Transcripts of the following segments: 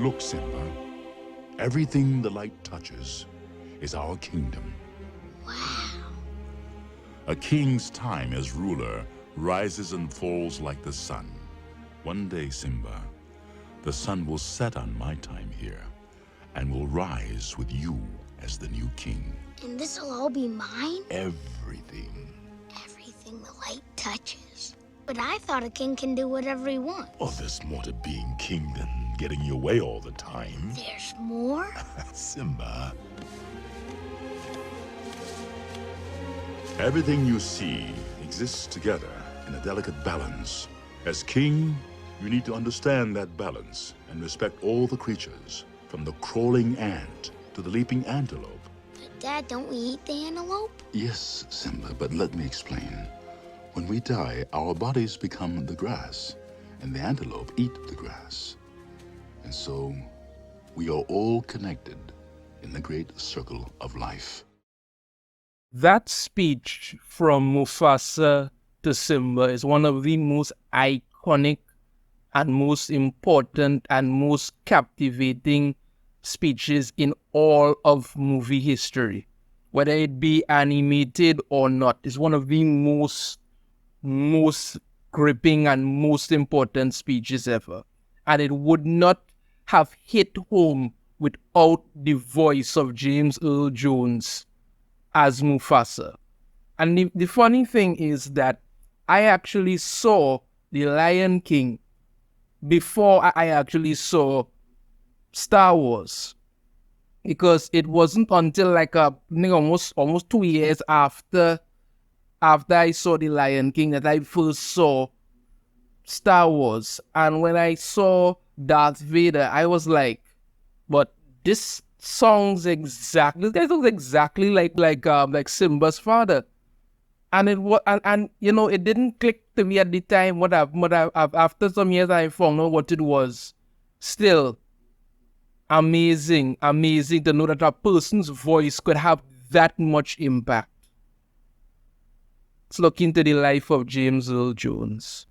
Look, Simba, everything the light touches is our kingdom. Wow. A king's time as ruler rises and falls like the sun. One day, Simba, the sun will set on my time here and will rise with you as the new king. And this'll all be mine? Everything. Everything the light touches. But I thought a king can do whatever he wants. Oh, there's more to being king than getting your way all the time. There's more? Simba. Everything you see exists together in a delicate balance. As king, you need to understand that balance and respect all the creatures, from the crawling ant to the leaping antelope. But Dad, don't we eat the antelope? Yes, Simba, but let me explain. When we die, our bodies become the grass, and the antelope eat the grass. And so, we are all connected in the great circle of life. That speech from Mufasa to Simba is one of the most iconic and most important and most captivating speeches in all of movie history. Whether it be animated or not, it's one of the most gripping and most important speeches ever. And it would not have hit home without the voice of James Earl Jones as Mufasa. And the funny thing is that I actually saw The Lion King before I actually saw Star Wars. Because it wasn't until like almost 2 years after I saw The Lion King that I first saw Star Wars. And when I saw Darth Vader, I was like, but this sounds exactly, this guy looks exactly like Simba's father. And it was, and you know, it didn't click to me at the time. After some years, I found out what it was. Still, amazing to know that a person's voice could have that much impact. Let's look into the life of James Earl Jones.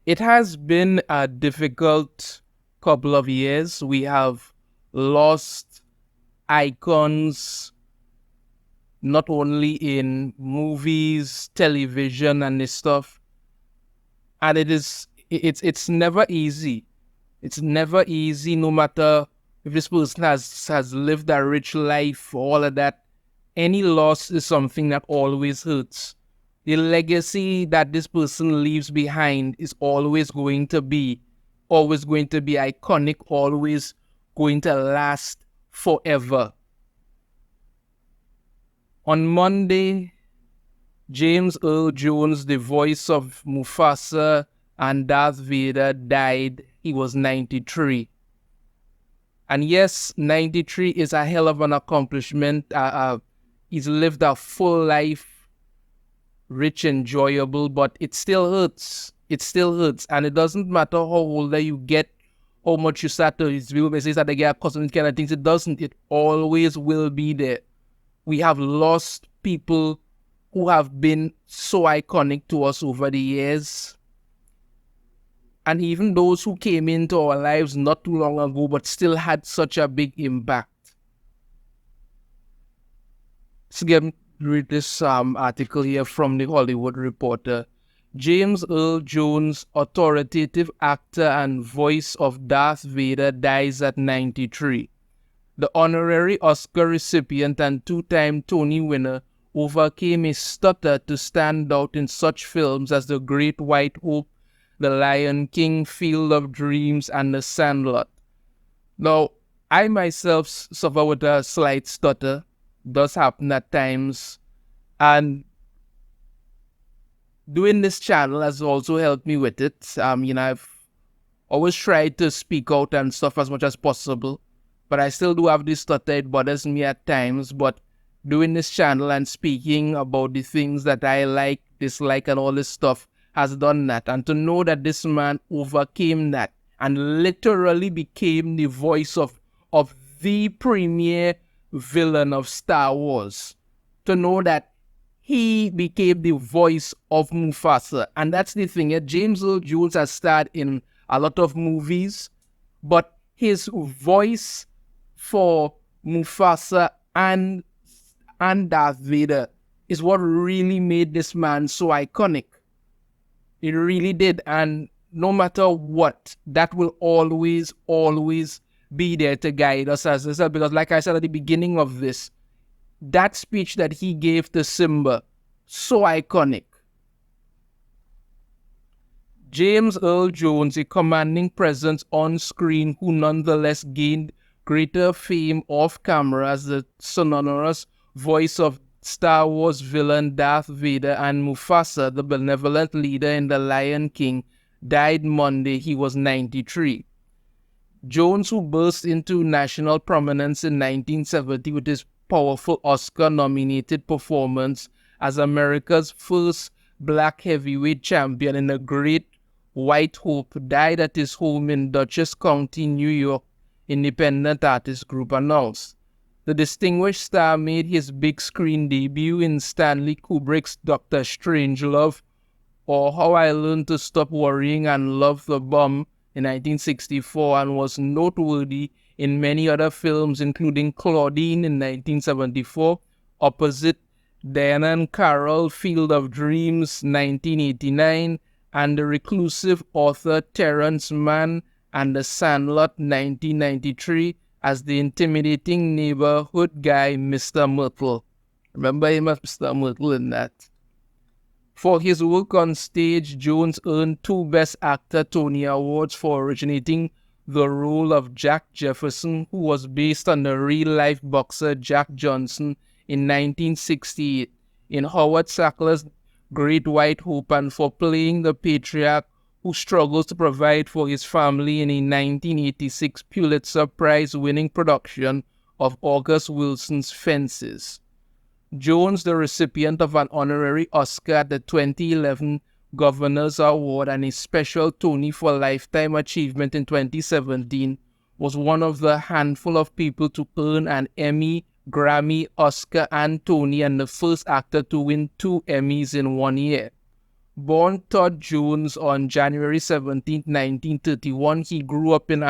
It has been a difficult couple of years. We have lost icons, not only in movies, television, and this stuff. And it's never easy. It's never easy, no matter if this person has lived a rich life, all of that. Any loss is something that always hurts. The legacy that this person leaves behind is always going to be iconic, always going to last forever. On Monday, James Earl Jones, the voice of Mufasa and Darth Vader, died. He was 93. And yes, 93 is a hell of an accomplishment. He's lived a full life, rich, enjoyable, but it still hurts. It still hurts. And it doesn't matter how older you get, how much you start to get accustomed to kind of things. It doesn't. It always will be there. We have lost people who have been so iconic to us over the years. And even those who came into our lives not too long ago, but still had such a big impact. Let's read this article here from The Hollywood Reporter. James Earl Jones, authoritative actor and voice of Darth Vader, dies at 93. The honorary Oscar recipient and two-time Tony winner overcame a stutter to stand out in such films as The Great White Hope, The Lion King, Field of Dreams, and The Sandlot. Now, I myself suffer with a slight stutter. It does happen at times. And doing this channel has also helped me with it. I've always tried to speak out and stuff as much as possible. But I still do have this stutter. It bothers me at times. But doing this channel and speaking about the things that I like, dislike, and all this stuff has done that. And to know that this man overcame that and literally became the voice of the premier villain of Star Wars. To know that he became the voice of Mufasa. And that's the thing. James Earl Jones has starred in a lot of movies, but his voice for Mufasa and Darth Vader is what really made this man so iconic. It really did. And no matter what, that will always, always be there to guide us as well. Because like I said at the beginning of this, that speech that he gave to Simba, so iconic. James Earl Jones, a commanding presence on screen who nonetheless gained greater fame off camera as the sonorous voice of Star Wars villain Darth Vader and Mufasa, the benevolent leader in The Lion King, died Monday. He was 93. Jones, who burst into national prominence in 1970 with his powerful Oscar-nominated performance as America's first black heavyweight champion in The Great White Hope, died at his home in Dutchess County, New York, Independent Artist Group announced. The distinguished star made his big screen debut in Stanley Kubrick's Dr. Strangelove, or How I Learned to Stop Worrying and Love the Bomb in 1964, and was noteworthy in many other films, including Claudine in 1974, opposite Diana and Carol, Field of Dreams 1989, and the reclusive author Terrence Mann and The Sandlot 1993 as the intimidating neighborhood guy Mr. Myrtle. Remember him as Mr. Myrtle in that. For his work on stage, Jones earned 2 Best Actor Tony Awards for originating the role of Jack Jefferson, who was based on the real-life boxer Jack Johnson in 1968 in Howard Sackler's Great White Hope, and for playing the patriarch who struggles to provide for his family in a 1986 Pulitzer Prize-winning production of August Wilson's Fences. Jones, the recipient of an honorary Oscar at the 2011 Governor's Award and a special Tony for Lifetime Achievement in 2017, was one of the handful of people to earn an Emmy, Grammy, Oscar, and Tony, and the first actor to win 2 Emmys in 1 year. Born Todd Jones on January 17, 1931, he grew up in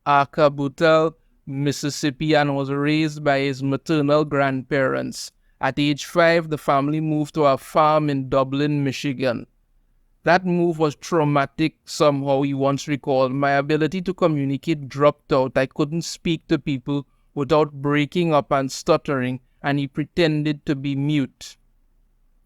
Arkabutel, Mississippi, and was raised by his maternal grandparents. At age 5, the family moved to a farm in Dublin, Michigan. That move was traumatic somehow, he once recalled. My ability to communicate dropped out. I couldn't speak to people without breaking up and stuttering, and he pretended to be mute.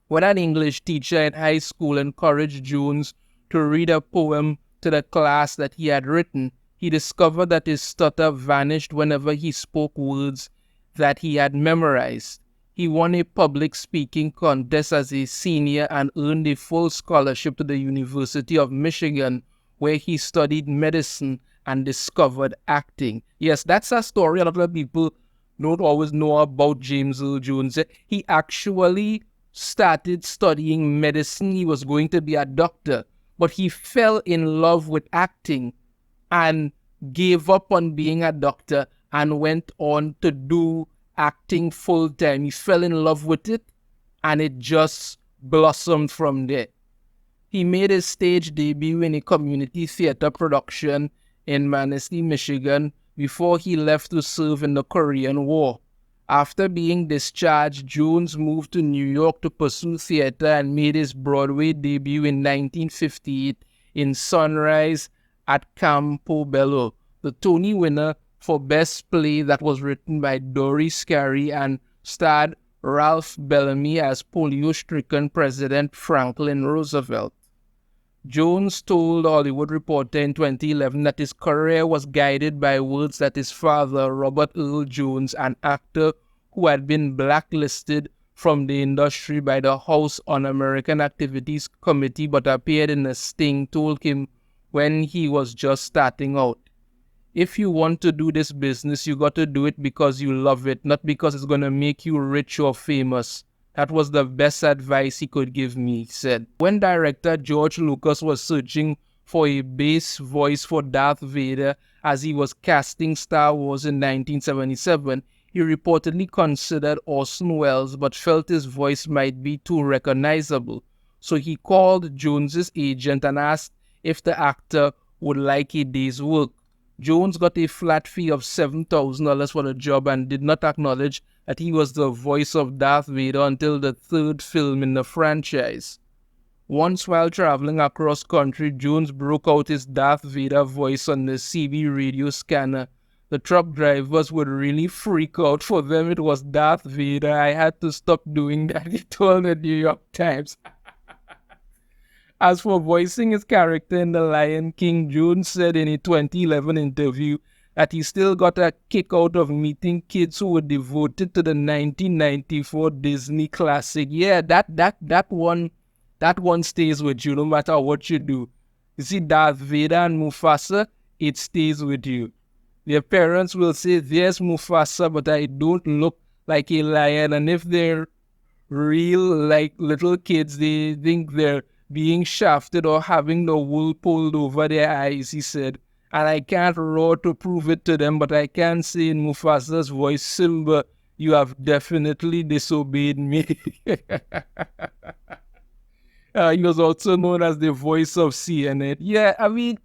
When an English teacher in high school encouraged Jones to read a poem to the class that he had written, he discovered that his stutter vanished whenever he spoke words that he had memorized. He won a public speaking contest as a senior and earned a full scholarship to the University of Michigan, where he studied medicine and discovered acting. Yes, that's a story a lot of people don't always know about James Earl Jones. He actually started studying medicine. He was going to be a doctor, but he fell in love with acting and gave up on being a doctor and went on to do acting full time. He fell in love with it, and it just blossomed from there. He made his stage debut in a community theater production in Manistee, Michigan, before he left to serve in the Korean War. After being discharged, Jones moved to New York to pursue theater and made his Broadway debut in 1958 in Sunrise at Campobello, the Tony winner for Best Play that was written by Doris Carey and starred Ralph Bellamy as polio-stricken President Franklin Roosevelt. Jones told Hollywood Reporter in 2011 that his career was guided by words that his father, Robert Earl Jones, an actor who had been blacklisted from the industry by the House Un-American Activities Committee but appeared in a sting, told him when he was just starting out. If you want to do this business, you got to do it because you love it, not because it's going to make you rich or famous. That was the best advice he could give me, he said. When director George Lucas was searching for a bass voice for Darth Vader as he was casting Star Wars in 1977, He reportedly considered Orson Welles but felt his voice might be too recognizable. So he called Jones's agent and asked if the actor would like a day's work. Jones got a flat fee of $7,000 for the job and did not acknowledge that he was the voice of Darth Vader until the third film in the franchise. Once while traveling across country, Jones broke out his Darth Vader voice on the CB radio scanner. The truck drivers would really freak out. For them, it was Darth Vader. I had to stop doing that, he told the New York Times. As for voicing his character in The Lion King, Jones said in a 2011 interview that he still got a kick out of meeting kids who were devoted to the 1994 Disney classic. Yeah, that one stays with you no matter what you do. You see, Darth Vader and Mufasa, it stays with you. Their parents will say, there's Mufasa, but I don't look like a lion. And if they're real, like little kids, they think they're being shafted or having the wool pulled over their eyes, he said. And I can't roar to prove it to them, but I can say in Mufasa's voice, Silver, you have definitely disobeyed me. He was also known as the voice of CNN. Yeah, I mean,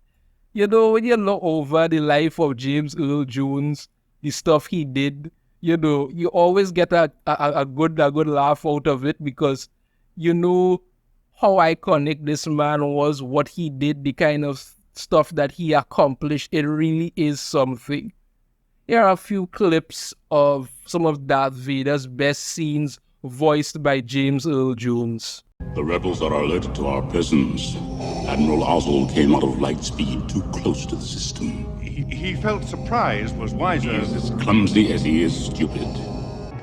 you know, when you look over the life of James Earl Jones, the stuff he did, you know, you always get a good laugh out of it because you know how iconic this man was, what he did, the kind of stuff that he accomplished. It really is something. Here are a few clips of some of Darth Vader's best scenes voiced by James Earl Jones. The rebels are alerted to our presence. Admiral Ozzel came out of light speed too close to the system. He felt surprised, was wiser. He is as clumsy as he is stupid.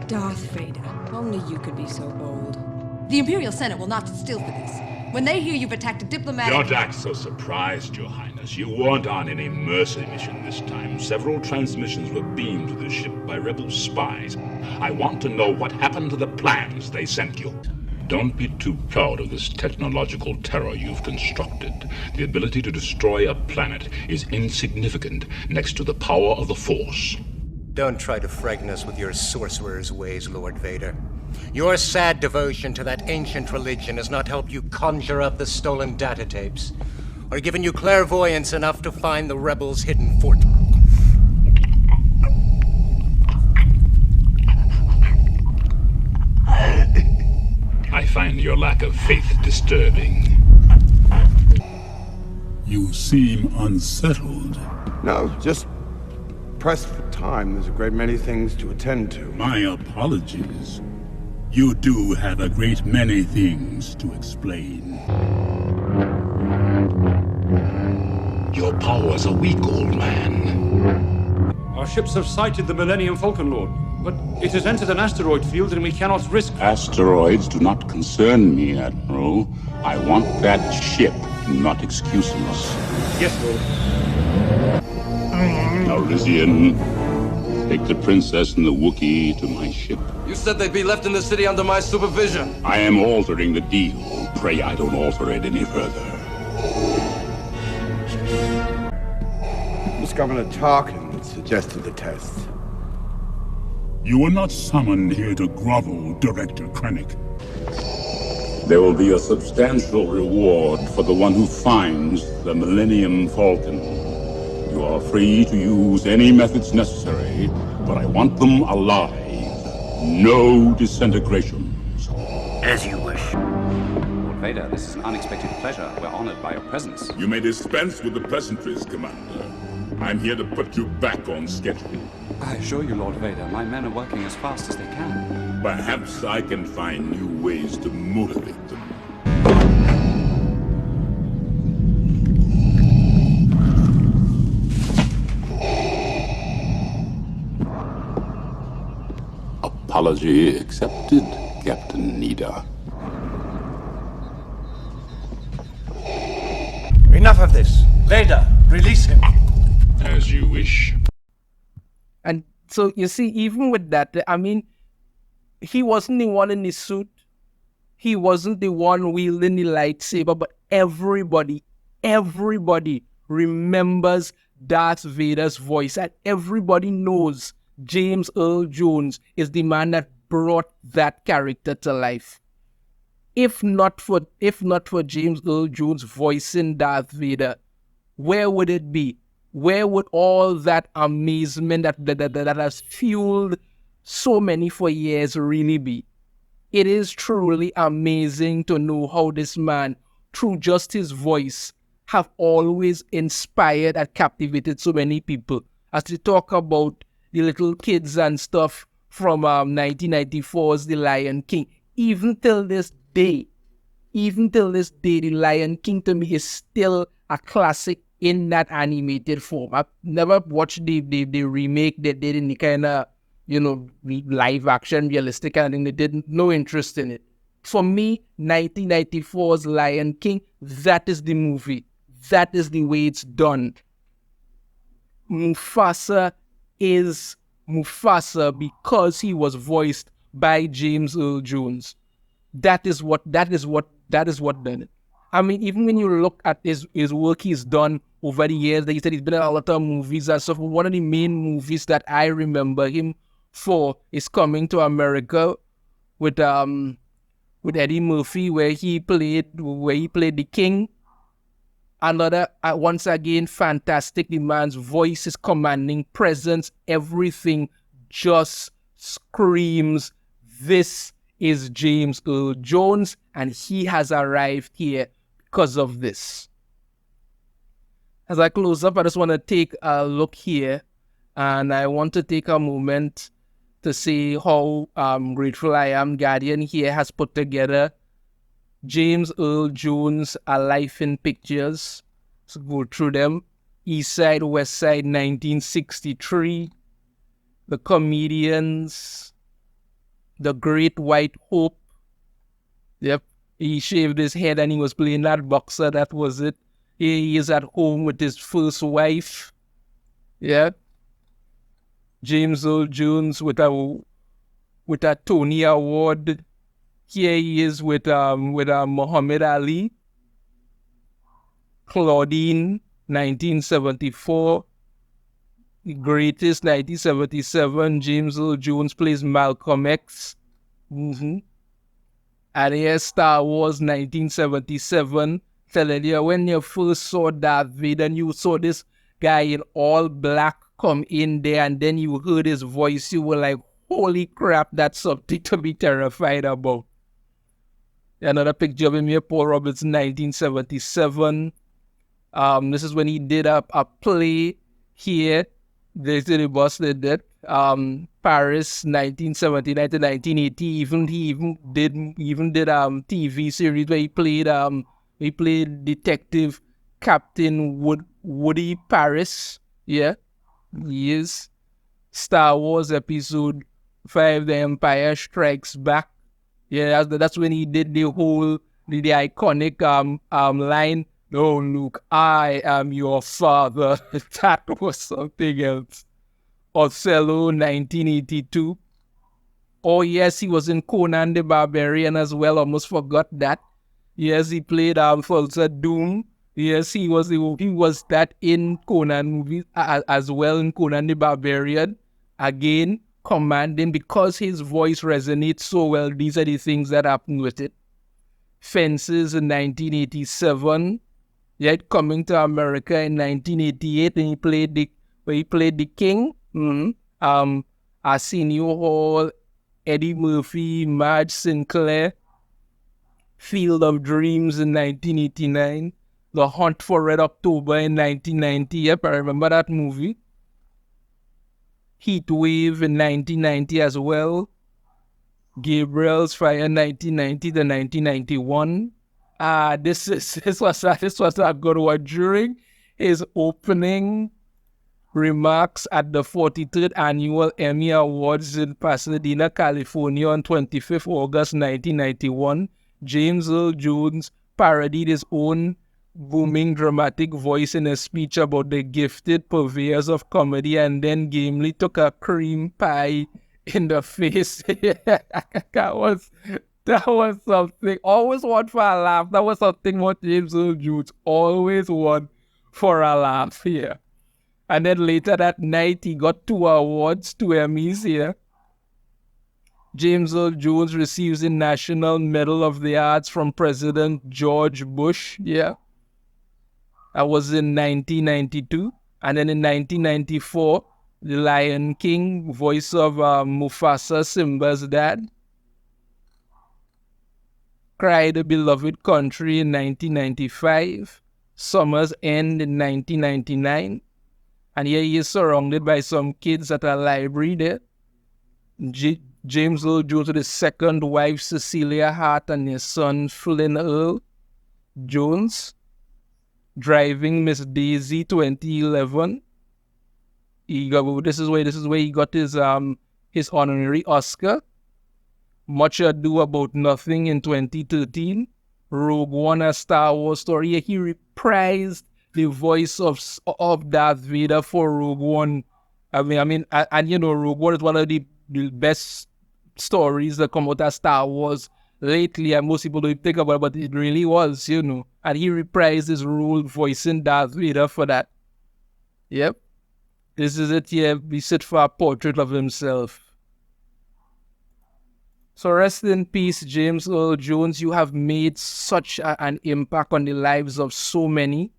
Darth Vader, only you could be so bold. The Imperial Senate will not sit still for this. When they hear you've attacked a diplomatic... Don't act so surprised, Your Highness. You weren't on any mercy mission this time. Several transmissions were beamed to the ship by rebel spies. I want to know what happened to the plans they sent you. Don't be too proud of this technological terror you've constructed. The ability to destroy a planet is insignificant next to the power of the Force. Don't try to frighten us with your sorcerer's ways, Lord Vader. Your sad devotion to that ancient religion has not helped you conjure up the stolen data tapes, or given you clairvoyance enough to find the rebels' hidden fort. I find your lack of faith disturbing. You seem unsettled. No, just pressed for time. There's a great many things to attend to. My apologies. You do have a great many things to explain. Your powers are weak, old man. Our ships have sighted the Millennium Falcon Lord, but it has entered an asteroid field and we cannot risk... Asteroids do not concern me, Admiral. I want that ship, not excuses. Yes, Lord. Elysian, take the princess and the Wookiee to my ship. You said they'd be left in the city under my supervision. I am altering the deal. Pray I don't alter it any further. Miss Governor Tarkin suggested the test. You were not summoned here to grovel, Director Krennic. There will be a substantial reward for the one who finds the Millennium Falcon. You are free to use any methods necessary, but I want them alive. No disintegrations. As you wish. Lord Vader, this is an unexpected pleasure. We're honored by your presence. You may dispense with the pleasantries, Commander. I'm here to put you back on schedule. I assure you, Lord Vader, my men are working as fast as they can. Perhaps I can find new ways to motivate them. Apology accepted, Captain Nida. Enough of this. Vader, release him. As you wish. And so, you see, even with that, I mean, he wasn't the one in the suit. He wasn't the one wielding the lightsaber, but everybody remembers Darth Vader's voice, and everybody knows James Earl Jones is the man that brought that character to life. If not for James Earl Jones voicing Darth Vader, where would it be? Where would all that amazement that has fueled so many for years really be? It is truly amazing to know how this man, through just his voice, have always inspired and captivated so many people. As they talk about the little kids and stuff from 1994's The Lion King, even till this day, The Lion King to me is still a classic in that animated form. I've never watched the remake they did in the kind of, live action, realistic kind of thing. They didn't, no interest in it. For me, 1994's Lion King, that is the movie. That is the way it's done. Mufasa is Mufasa because he was voiced by James Earl Jones. That is what done it. I mean, even when you look at his work he's done over the years, like you said, he's been in a lot of movies and stuff. One of the main movies that I remember him for is Coming to America with Eddie Murphy, where he played the king. Another, once again, fantastic. The man's voice is commanding, presence, everything just screams, this is James Earl Jones, and he has arrived here because of this. As I close up, I just want to take a look here, and I want to take a moment to say how grateful I am. Guardian here has put together James Earl Jones, A Life in Pictures. Let's go through them. East Side, West Side, 1963. The Comedians. The Great White Hope. Yep. He shaved his head and he was playing that boxer. That was it. Here he is at home with his first wife. Yeah. James Earl Jones with a Tony Award. Here he is with Muhammad Ali. Claudine, 1974. The Greatest, 1977. James Earl Jones plays Malcolm X. And here's Star Wars, 1977. Telling you, when you first saw Darth Vader and you saw this guy in all black come in there and then you heard his voice, you were like, holy crap, that's something to be terrified about. Another picture of him here, Paul Robertson, 1977. This is when he did a play here. This is the boss did that. Paris, 1979 to 1980. He even did TV series where he played Detective Captain Woody Paris. Yeah, he is. Star Wars Episode 5, The Empire Strikes Back. Yeah, that's when he did the iconic line, "No, Luke, I am your father." That was something else. Othello, 1982. Oh yes, he was in Conan the Barbarian as well. Almost forgot that. Yes, he played Fulsa Doom. Yes, he was that in Conan movies as well, in Conan the Barbarian. Again, commanding, because his voice resonates so well. These are the things that happen with it. Fences in 1987. Yet Coming to America in 1988, and he played the king. Arsenio Hall, Eddie Murphy, Marge Sinclair. Field of Dreams in 1989. The Hunt for Red October in 1990. Yep, I remember that movie. Heat Wave in 1990 as well. Gabriel's Fire 1990 to 1991. This was a good one. During his opening remarks at the 43rd Annual Emmy Awards in Pasadena, California on 25th August 1991, James Earl Jones parodied his own booming dramatic voice in a speech about the gifted purveyors of comedy, and then gamely took a cream pie in the face. that was something. Always want for a laugh. That was something what James Earl Jones always want for a laugh here. And then later that night, he got 2 awards, 2 Emmys here. James Earl Jones receives the National Medal of the Arts from President George Bush. Yeah. That was in 1992. And then in 1994, the Lion King, voice of Mufasa, Simba's dad. Cry the Beloved Country in 1995. Summer's End in 1999. And here he is surrounded by some kids at a library there. James Earl Jones with his second wife, Cecilia Hart, and his son, Flynn Earl Jones. Driving Miss Daisy 2011. This is where he got his honorary Oscar. Much Ado About Nothing in 2013. Rogue One, a Star Wars story. He reprised the voice of Darth Vader for Rogue One. And you know, Rogue One is one of the best stories that come out of Star Wars lately, and most people don't think about it, but it really was, you know. And he reprised his role voicing Darth Vader for that. Yep. This is it here. We sit for a portrait of himself. So rest in peace, James Earl Jones. You have made such an impact on the lives of so many.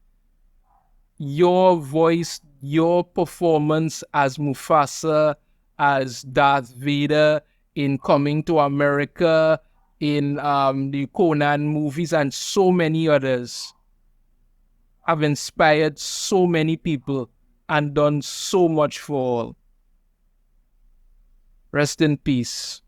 Your voice, your performance as Mufasa, as Darth Vader in Coming to America, in the Conan movies, and so many others have inspired so many people and done so much for all. Rest in peace.